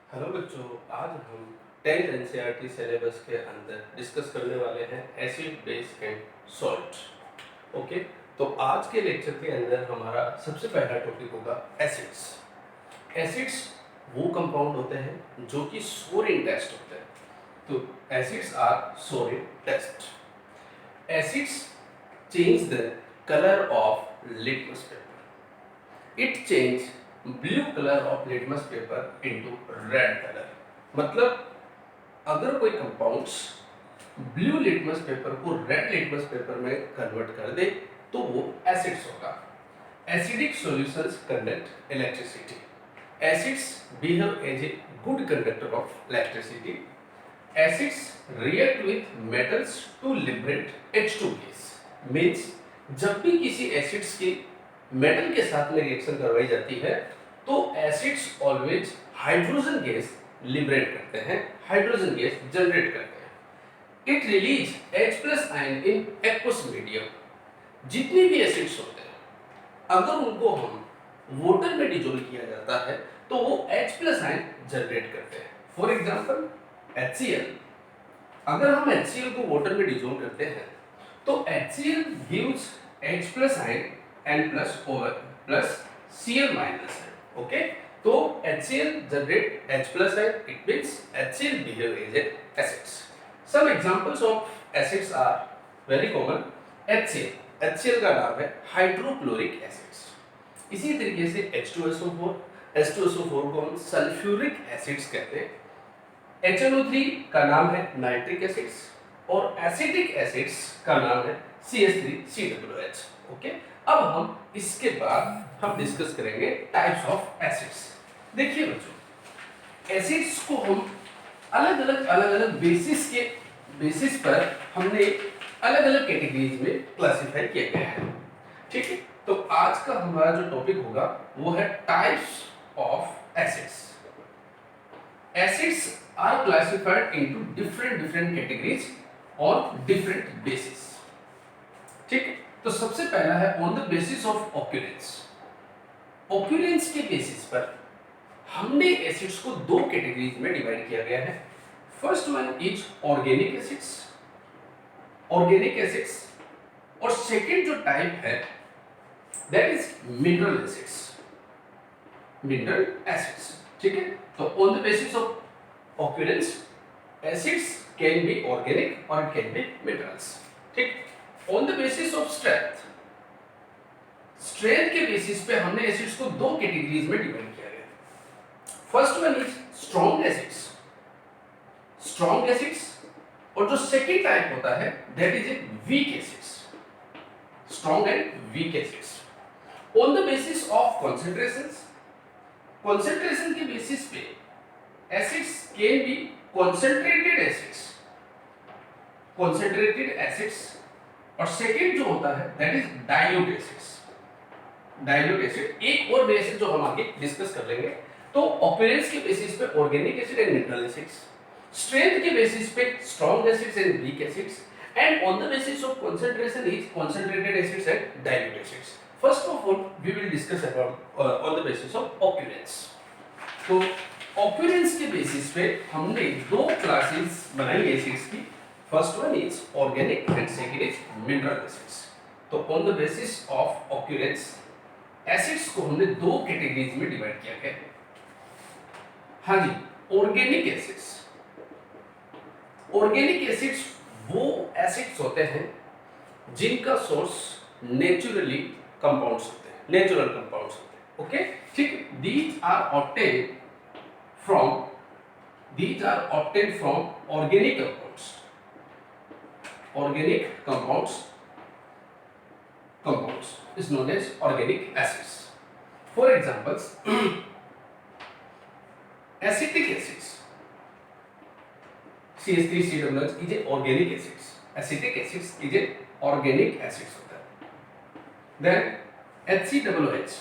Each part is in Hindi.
हेलो बच्चों, आज हम 10th एनसीईआरटी सिलेबस के अंदर डिस्कस करने वाले हैं acid base and salt. Okay, तो आज के लेक्चर के अंदर हमारा सबसे पहला टॉपिक होगा एसिड्स। एसिड्स वो कंपाउंड होते हैं जो कि सोरिन टेस्ट होते हैं। तो acids are sour in taste. Acids change the colour of litmus paper. It change blue colour of litmus paper into red colour. मतलब अगर कोई कंपाउंड्स ब्लू लिटमस पेपर को रेड लिटमस पेपर में कन्वर्ट कर दे तो वो एसिड्स होगा। Acidic solutions conduct electricity. Acids behave as a good conductor of electricity. Acids react with metals to liberate H2 gas. Means जब भी किसी एसिड्स की मेटल के साथ में रिएक्शन करवाई जाती है तो acids always hydrogen gas liberate करते हैं, हाइड्रोजन गैस जनरेट करते हैं। It release H plus ion in aqueous medium. जितने भी एसिड्स होते हैं अगर उनको हम वाटर में डिजोल्व किया जाता है तो वो H प्लस आयन जनरेट करते हैं। For example HCl। अगर हम HCl को वाटर में डिजोल्व करते हैं तो HCl gives H plus ion N plus over plus Cl minus है। ओके, तो HCl generate H plus ion, it means HCl behave as a acids. Some examples of acids are very common. HCl का नाम है हाइड्रोक्लोरिक एसिड्स। इसी तरीके से H2SO4 को हम सल्फ्यूरिक एसिड्स कहते हैं। HNO3 का नाम है नाइट्रिक एसिड्स और एसिटिक एसिड्स का नाम है CH3COOH। ओके, अब हम इसके बाद हम डिस्कस करेंगे टाइप्स ऑफ एसिड्स। देखिए बच्चों, एसिड्स को हम अलग अलग बेसिस पर हमने अलग अलग कैटेगरीज में क्लासिफाई किया गया है। ठीक है, तो आज का हमारा जो टॉपिक होगा वो है types of acids. Acids are classified into different categories on different basis। ठीक है, तो सबसे पहला है on the basis of occurrence. Occurrence के बेसिस पर हमने एसिड्स को दो कैटेगरीज में डिवाइड किया गया है। First one is organic acids, और सेकंड जो टाइप है दैट इज मिनरल एसिड्स। ठीक है, तो on the basis of occurrence acids can be organic or it can be minerals। ठीक, on the basis of strength के बेसिस पे हमने एसिड्स को दो कैटेगरीज में डिवाइड किया गया। First one is strong acids और जो सेकंड टाइप होता है that is a weak acids. Strong and weak acids on the basis of concentration के बेसिस पे acids can be concentrated acids और सेकंड जो होता है दैट इज डाइल्यूट एसिड। एक और बेसिस जो हम आगे डिस्कस कर लेंगे। तो ऑक्यूरेंस के बेसिस पे organic acid and mineral acids, strength के बेसिस पे strong acids and weak acids, and on the basis of concentration is concentrated acids and dilute acids. First of all we will discuss about on the basis of occurrence. तो ऑक्यूरेंस के बेसिस पे हमने दो क्लासेस बनाई एसिड्स की। First one is organic and second is mineral acids. तो on the basis of occurrence acids को हमने दो कैटेगरीज में डिवाइड किया गया। हाँ जी, ऑर्गेनिक एसिड्स वो एसिड्स होते हैं जिनका सोर्स नेचुरल कंपाउंड्स होते हैं। ओके, ठीक, these are obtained from organic compounds is known as organic acids. For examples, acetic acids, CH3COOH is a organic acids. Acetic acids is a organic acids होता है। Then HCOOH,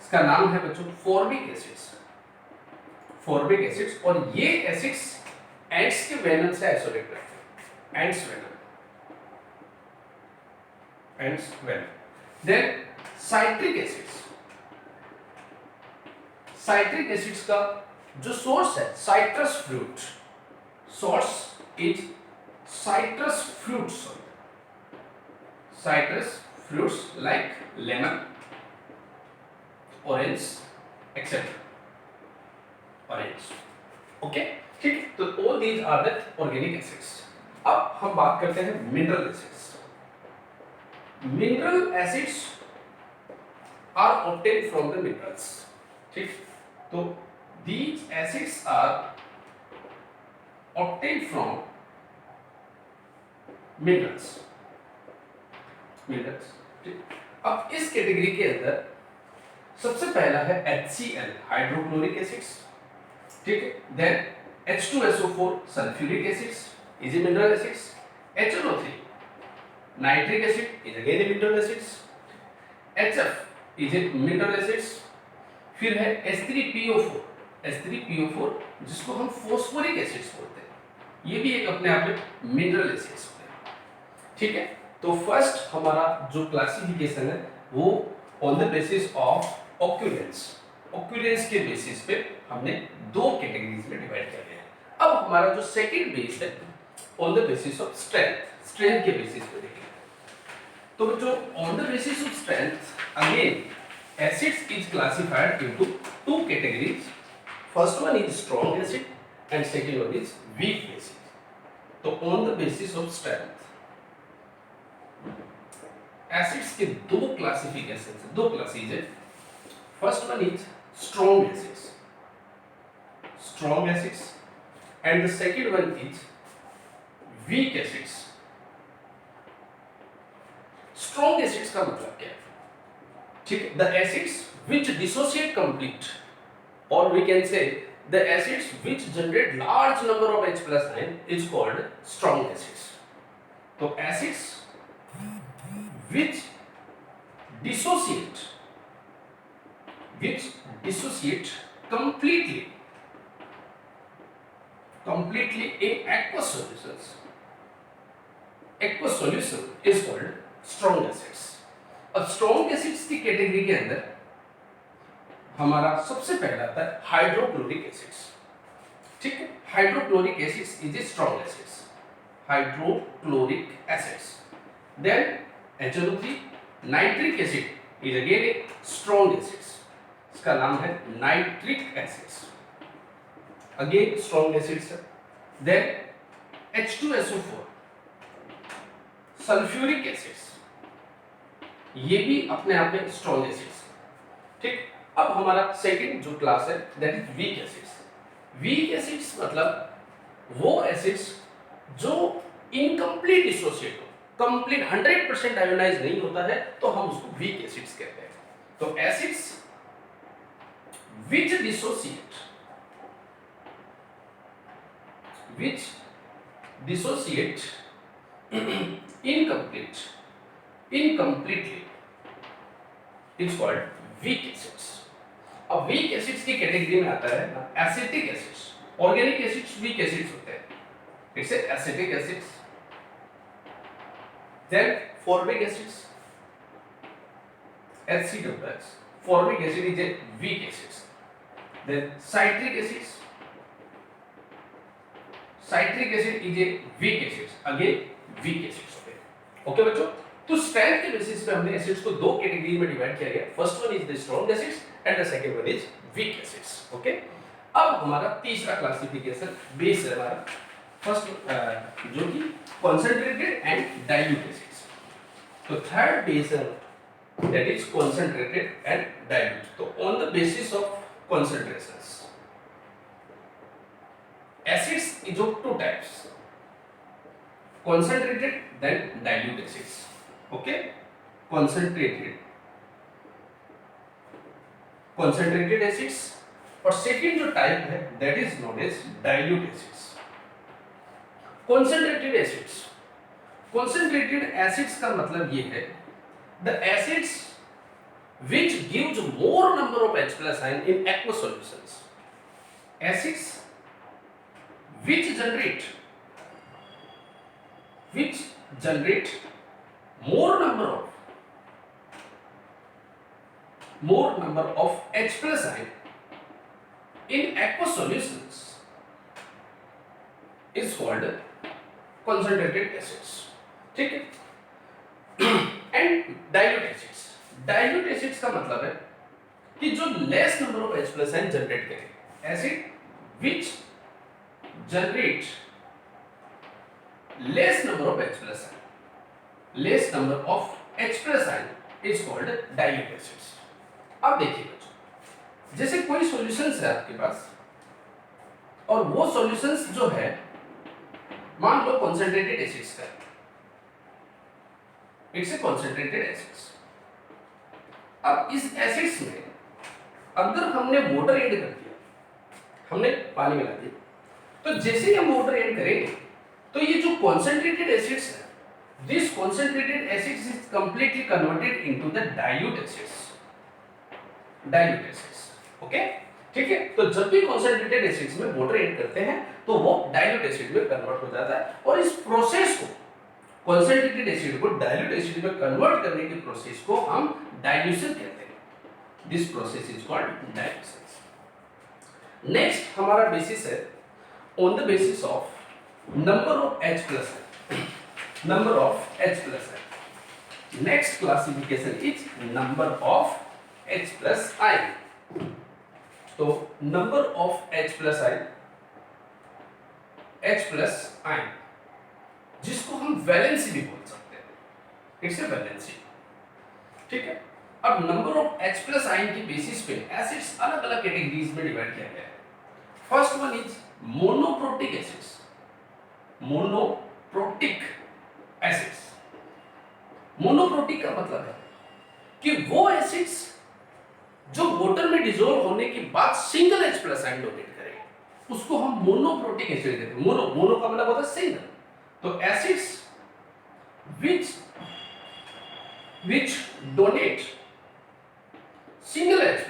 इसका नाम है बच्चों फॉर्मिक एसिड्स और ये एसिड्स एंड्स के वेनम से आइसोलेट करते हैं। Ants venom. Then citric acids का जो सोर्स है citrus fruit, source is citrus fruits, citrus fruits like lemon, orange etcetera, orange. Okay, ठीक। तो all these are the organic acids. अब हम बात करते हैं mineral acids. Mineral acids are obtained from the minerals, ठीक। तो these acids are obtained from minerals, minerals, ठीक। अब इस कैटेगरी के अंदर सबसे पहला है HCl हाइड्रोक्लोरिक एसिड्स, ठीक है। Then H2SO4 sulphuric acids is a mineral acids, HNO3 nitric acid is again a mineral acids, HF is a mineral acids. फिर है H3PO4, H3PO4 जिसको हम फॉस्फोरिक एसिड्स बोलते हैं, ये भी एक अपने आप में मिनरल एसिड्स होते हैं, ठीक है। तो फर्स्ट हमारा जो क्लासिफिकेशन है वो on the basis of occurrence, occurrence के बेसिस पे हमने दो कैटेगरीज में डिवाइड कर दिया है। अब हमारा जो सेकंड बेस है on the basis of strength, strength के बेसिस पे देखेंगे। तो जो on the basis of strength again acids is classified into two categories, first one is strong acid and second one is weak acid. तो on the basis of strength acids के दो क्लासिफिकेशन है, दो क्लासेज है। First one is strong acids, strong acids, and the second one is weak acids. Strong acids का मतलब क्या है, ठीक है। The acids which dissociate complete, और we can say the acids which generate large number of H+ ion is called strong acids. तो acids which dissociate completely in aqueous solutions, aqueous solution is called strong acids। अब strong acids की कैटेगरी के अंदर हमारा सबसे पहला आता है हाइड्रोक्लोरिक एसिड्स, ठीक है। Hydrochloric acids is a strong acids, hydrochloric acids. Then HNO3 nitric acid is again a strong acids, इसका नाम है nitric acids, again strong acids है। देन H2SO4 सल्फ्यूरिक एसिड्स, ये भी अपने आप में स्ट्रॉन्ग एसिड्स, ठीक। अब हमारा सेकंड जो क्लास है that is weak acids. Weak acids मतलब वो एसिड्स जो इनकम्प्लीट डिसोसिएट हो, कंप्लीट 100% आयोनाइज नहीं होता है, तो हम उसको वीक एसिड्स कहते हैं। तो acids which dissociate incompletely is called weak acids। अब वीक एसिड्स की कैटेगरी में आता है acetic acids, organic acids weak acids होते हैं, it's acetic acids. Then formic acids, HCl, formic acid is a weak acids। Then citric acids, citric acid is a weak acids, again weak acids होते हैं। ओके बच्चों, तो स्ट्रेंथ के बेसिस पे हमने एसिड्स को दो कैटेगरी में डिवाइड किया गया, first one is the strong acids and the second one is weak acids. Okay, अब हमारा तीसरा क्लासिफिकेशन बेस है हमारा फर्स्ट जो कि concentrated and dilute acids। तो थर्ड बेस है that is concentrated and dilute। तो on the basis of concentrations acids is of two types, concentrated then dilute acids। okay, concentrated acids और सेकेंड जो टाइप है that is known as dilute acids। concentrated acids का मतलब ये है the acids which gives more number of H+ ion in aqueous solutions, acids which generate more number of H+ ion in aqueous solutions is called concentrated acids. ठीक है। And dilute acids, dilute acids का मतलब है कि जो less number of H plus ion generate करे, acid which generate less number of H plus ion, less number of H plus ion is called dilute acids. अब देखिए बच्चों, जैसे कोई सॉल्यूशंस है आपके पास और वो सॉल्यूशंस जो है मान लो कॉन्सेंट्रेटेड एसिड्स का, इट्स ए कॉन्सेंट्रेटेड एसिड्स। अब इस एसिड्स में अगर हमने वाटर ऐड कर दिया, हमने पानी मिला दिया, तो जैसे हम वाटर ऐड करेंगे तो ये जो कॉन्सेंट्रेटेड एसिड्स है, this concentrated acids is completely converted into the dilute acids, dilute acids. Okay, ठीक है। तो जब भी कॉन्सेंट्रेटेड एसिड्स में वाटर ऐड करते हैं तो वो डाइल्यूट एसिड में कन्वर्ट हो जाता है, और इस प्रोसेस को, कॉन्सेंट्रेटेड एसिड को डाइल्यूट एसिड में कन्वर्ट करने की प्रोसेस को हम डाइल्यूशन कहते हैं। This process is called dilution. Next हमारा बेसिस है on the basis of number of H plus ion, number of H plus ion. Next classification is number of H plus ion. तो number of H plus ion, H plus ion जिसको हम वैलेंसी भी बोल सकते हैं, इट्स ए वैलेंसी। ठीक है। अब number of H plus ion की बेसिस पे एसिड्स अलग अलग कैटेगरीज में डिवाइड किया गया है। First one is monoprotic acids, monoprotic acids. Monoprotic का मतलब है कि वो एसिड्स जो वाटर में डिसॉल्व होने के बाद single H plus ion donate करें, उसको हम मोनोप्रोटिक एसिड कहते हैं। मोनो का मतलब होता है सिंगल। तो acids which donate single H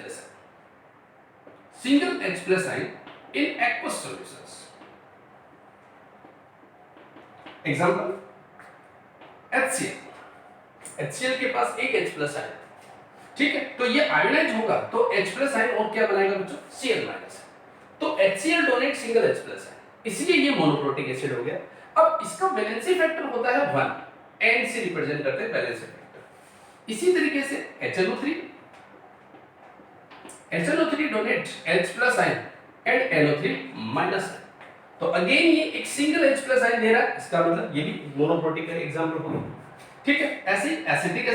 plus ion in aqueous solutions. Example, HCl के पास एक H प्लस आयन, ठीक है। तो ये आयोनाइज होगा तो H प्लस आयन और क्या बनाएगा बच्चों, Cl माइनस। तो HCl donate single H plus ion, इसलिए ये मोनोप्रोटिक एसिड हो गया। अब इसका वैलेंसी फैक्टर होता है 1, N से रिप्रेजेंट करते हैं वैलेंसी फैक्टर। इसी तरीके से HNO3 donate H plus ion and NO3 minus ion. तो अगेन ये एक सिंगल H प्लस आयन दे रहा है, इसका मतलब ये भी मोनोप्रोटिक का एग्जांपल होगा। ठीक है। ऐसे acetic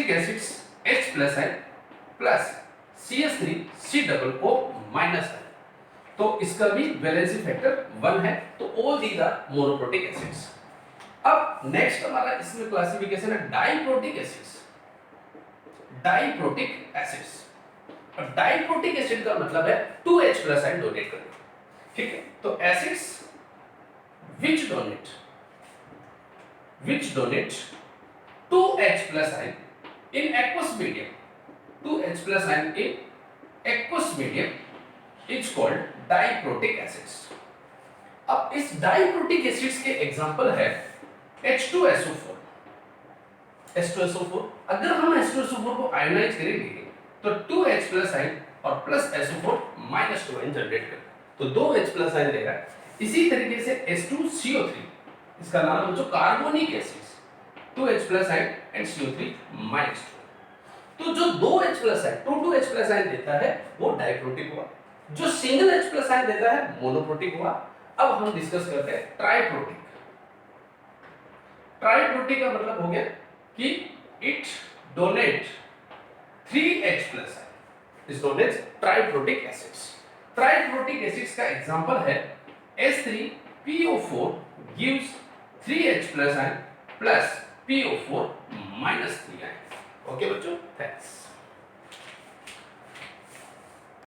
acids H plus ion plus CH3COO minus ion, तो इसका भी वैलेंसी फैक्टर 1 है। तो all these are monoprotic acids. अब नेक्स्ट हमारा इसमें क्लासिफिकेशन है डाइप्रोटिक एसिड्स। डाइप्रोटिक एसिड्स, अब डाइप्रोटिक एसिड का मतलब है 2H प्लस आयन डोनेट करना। ठीक है। तो acids which donate 2H plus ion in aqueous medium, 2H plus ion in aqueous medium is called diprotic acids। अब इस डाइप्रोटिक एसिड्स के एग्जांपल है H2SO4। H2SO4, अगर हम H2SO4 को आयोनाइज करेंगे तो 2H प्लस आयन और plus SO4 minus 2 ion generate करेगा, तो 2H प्लस आयन देगा। इसी तरीके से H2CO3, इसका नाम है जो carbonic acids, 2H plus ion and CO3 minus 2। तो जो 2H plus ion 2H plus ion देता है वो डाइप्रोटिक हुआ, जो सिंगल H प्लस आयन देता है मोनोप्रोटिक हुआ। अब हम डिस्कस करते हैं ट्राइप्रोटिक। ट्राइप्रोटिक का मतलब हो गया कि it donate 3H plus ion, इस donate triprotic acids. Triprotic acids का एग्जांपल है H3PO4 gives 3H plus ion plus PO4 minus 3 ion। Okay बच्चों, थैंक्स।